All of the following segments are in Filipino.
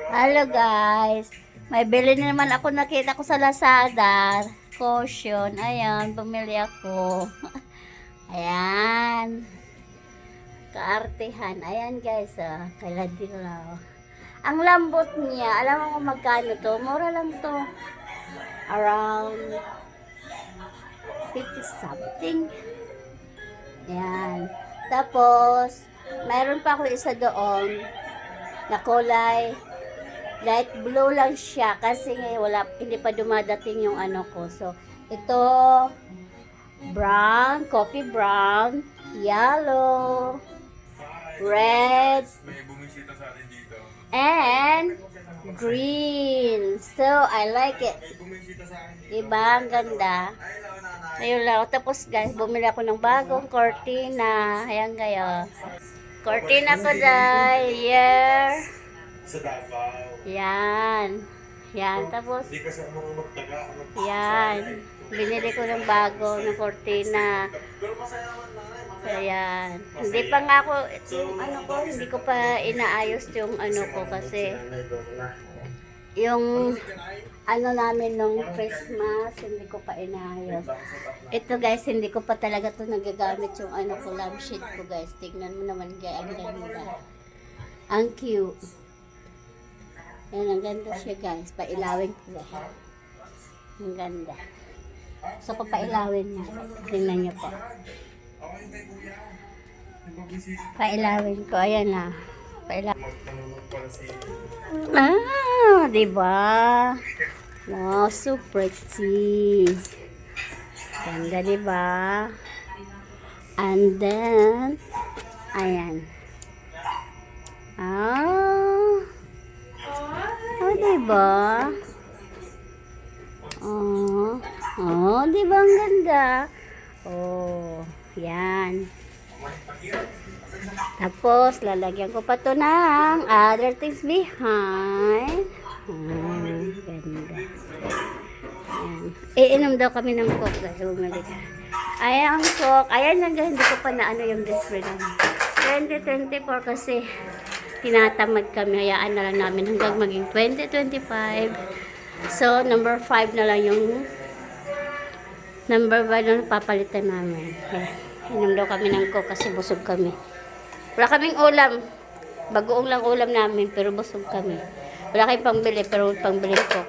Hello guys. May bili na naman ako, nakita ko sa Lazada. Caution. Ayan, bumili ako. Ayan. Kaartehan. Ayan guys, kailan din lang. Ang lambot niya. Alam mo kung magkano to? Mura lang to. Around 50 something. Ayan. Tapos, mayroon pa ako isa doon na kulay light blue lang siya kasi ngayon hindi pa dumadating yung ano ko. So, ito brown, coffee brown, yellow, red, and green. So, I like it. Diba? Ang ganda. Ayun lang. Tapos guys, bumili ako ng bagong cortina. Ayan kayo. Cortina ko dahil. Yeah. Sa Davao. Yan. Yan. Tapos, Hindi kasi ako magtaga. yan. Binili ko ng bago ng cortina. Pero masaya naman na. Ayan. Hindi pa nga ako, yung ano ko, hindi ko pa inaayos yung ano ko kasi yung ano namin nung Christmas, hindi ko pa inaayos. Ito guys, hindi ko pa talaga to nagagamit yung ano ko, lampshade ko guys. Tignan mo naman guys, ang ganda. Ang cute. Ayan, ang ganda siya guys. Pailawin ko guys. Ang ganda. So, papailawin niya. Tingnan niyo po. Pailawin ko. Ayan na. Pailawin. Diba? Wow, so pretty. Ganda, diba? And then, ayan. Diba? Diba ang ganda? Yan. Tapos, lalagyan ko pa to ng other things behind. Ganda. Ayan. Iinom daw kami ng coke guys. Ayan ang coke. Ayan lang guys, hindi ko pa na ano yung display namin. 2024 kasi tinatamad kami. Hayaan na lang namin hanggang maging 2025. So, number 5 na lang yung number 1 na papalitan namin. Inom daw kami ng coke kasi busog kami. Wala kaming ulam. Bagoong lang ulam namin pero busog kami. Wala kayong pangbili pero pangbili ko.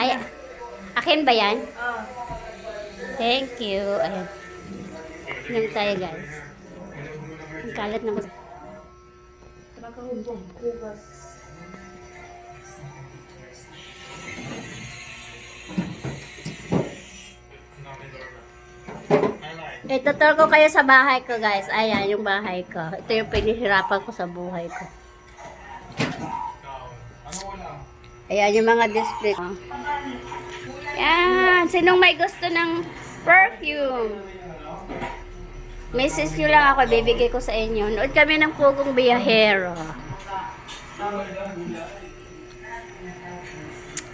Ay, akin ba yan? Thank you. Ayan. Inom tayo guys. Ang kalat na ko. Makahubog hugas. Itutur ko kayo sa bahay ko guys. Ayan yung bahay ko. Ito yung pinahirapan ko sa buhay ko. Ayan yung mga display. Yan. Sinong may gusto ng perfume? Message nyo lang ako. Bibigay ko sa inyo. Nood kami ng Pugong Biyahero.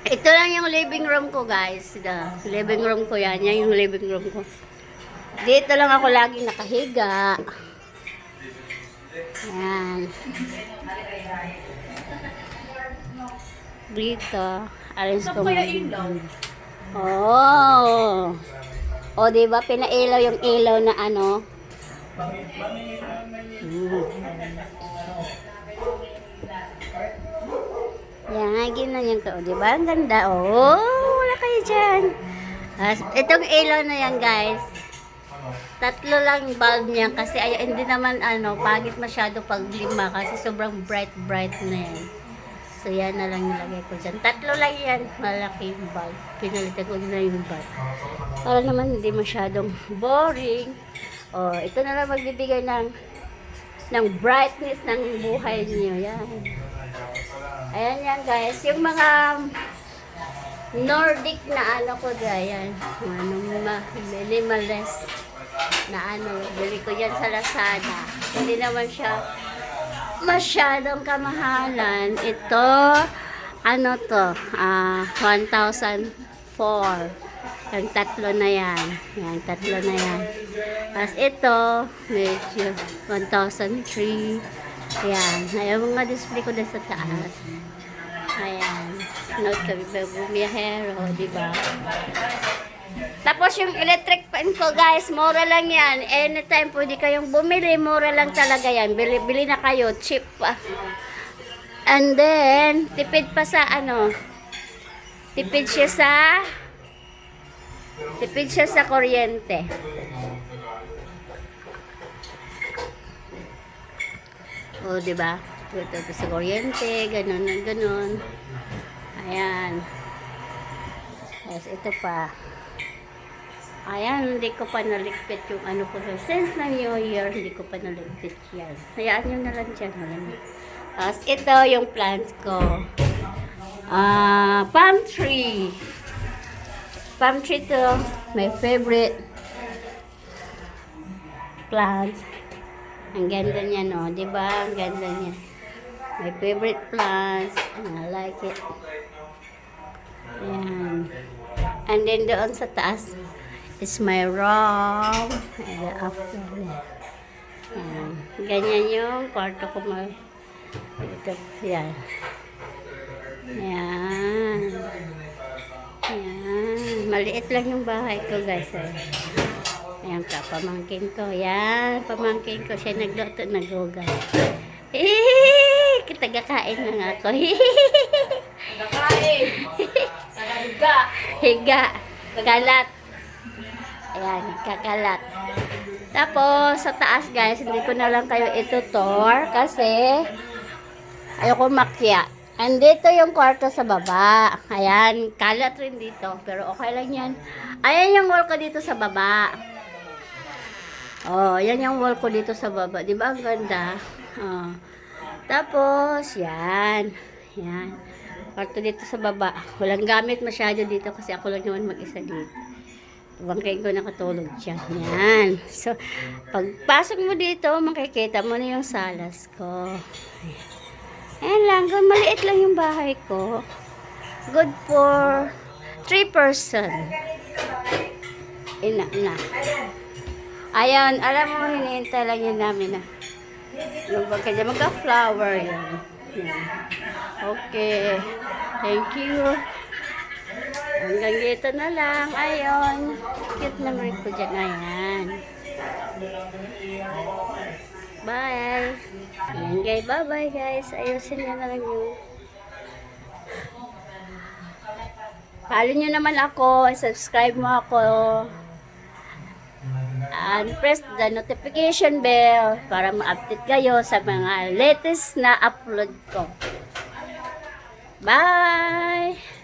Ito lang yung living room ko guys. Living room ko yan. Yan yung living room ko. Dito lang ako laging nakahiga. Yan. Dito. Arrange ko mo. Oh. O, diba? Pinailaw yung ilaw na ano. Yan, ganyan ka. O, diba? Ang ganda. Oh, wala kayo dyan. Itong ilaw na yan, guys. 3 lang yung bulb niya kasi hindi naman pagit masyado pag 5 kasi sobrang bright na yan. So yan na lang nilagay ko dyan. 3 lang yan. Malaki yung bulb. Pinalitan ko na yung bulb. Para naman hindi masyadong boring. Ito na lang magbibigay ng brightness ng buhay niyo. Yan. Ayan yan guys. Yung mga Nordic na ko dyan. Minimalist na bili ko yan sa Lazada. Hindi naman siya masyadong kamahalan. Ito, 1,004. Yung tatlo na yan. Yan, tatlo na yan. Tapos ito, medyo 1,003. Ayan. Ayan mga display ko din sa taas. Ayan. Note kami ba bumiyahero, diba? Tapos yung electric fan ko guys, mura lang yan. Anytime pwede kayong bumili, mura lang talaga yan. Bili na kayo, cheap pa. And then, tipid pa sa ano, tipid siya sa kuryente. O, diba? Ito sa kuryente, ganun, ganun. Ayan. Yes, ito pa. Ayan, hindi ko pa naligpit yung ano ko. Since na New Year, hindi ko pa naligpit yan. Hayaan nyo na lang dyan. Tapos, ito yung plants ko. Palm tree. Palm tree to, my favorite plant. Ang ganda niya, no? Diba? Ang ganda niya. My favorite plants. I like it. Ayan. And then doon sa taas is my room. And after that. Ayan. Ganyan yung kwarto ko. Ito. Ayan. Ayan. Ayan. Maliit lang yung bahay ko, guys. Ayan ka, pamangkin ko. Ayan, pamangkin ko. Siya nagluto, naghugas. Tagakain na nga ako. Nakain. Nakahiga. Higa. Kalat. Ayan, kakalat. Tapos, sa taas guys, hindi ko na lang kayo itutor kasi ayoko makya. Andito yung kwarto sa baba. Ayan, kalat rin dito. Pero okay lang yan. Ayan yung wall ko dito sa baba. Oh, yan yung wall ko dito sa baba. Di ba ang ganda? Oh. Tapos, yan. Yan. Kwarto dito sa baba. Walang gamit masyado dito kasi ako lang naman mag-isa dito. Bangkain ko nakatulog dyan. Yan. So, pagpasok mo dito, makikita mo na yung salas ko. Ayan lang. Maliit lang yung bahay ko. Good for 3 person. Ina na. Ayan. Alam mo, hinihintay lang yan namin na. Yung pagka dyan, magka-flower yan. Yan. Okay. Thank you. Hanggang dito na lang. Ayon. Cute naman ko dyan. Ayan. Bye. Ayan guys. Bye-bye guys. Ayusin nyo na lang yung follow nyo naman ako. Subscribe mo ako. And press the notification bell para ma-update kayo sa mga latest na upload ko. Bye!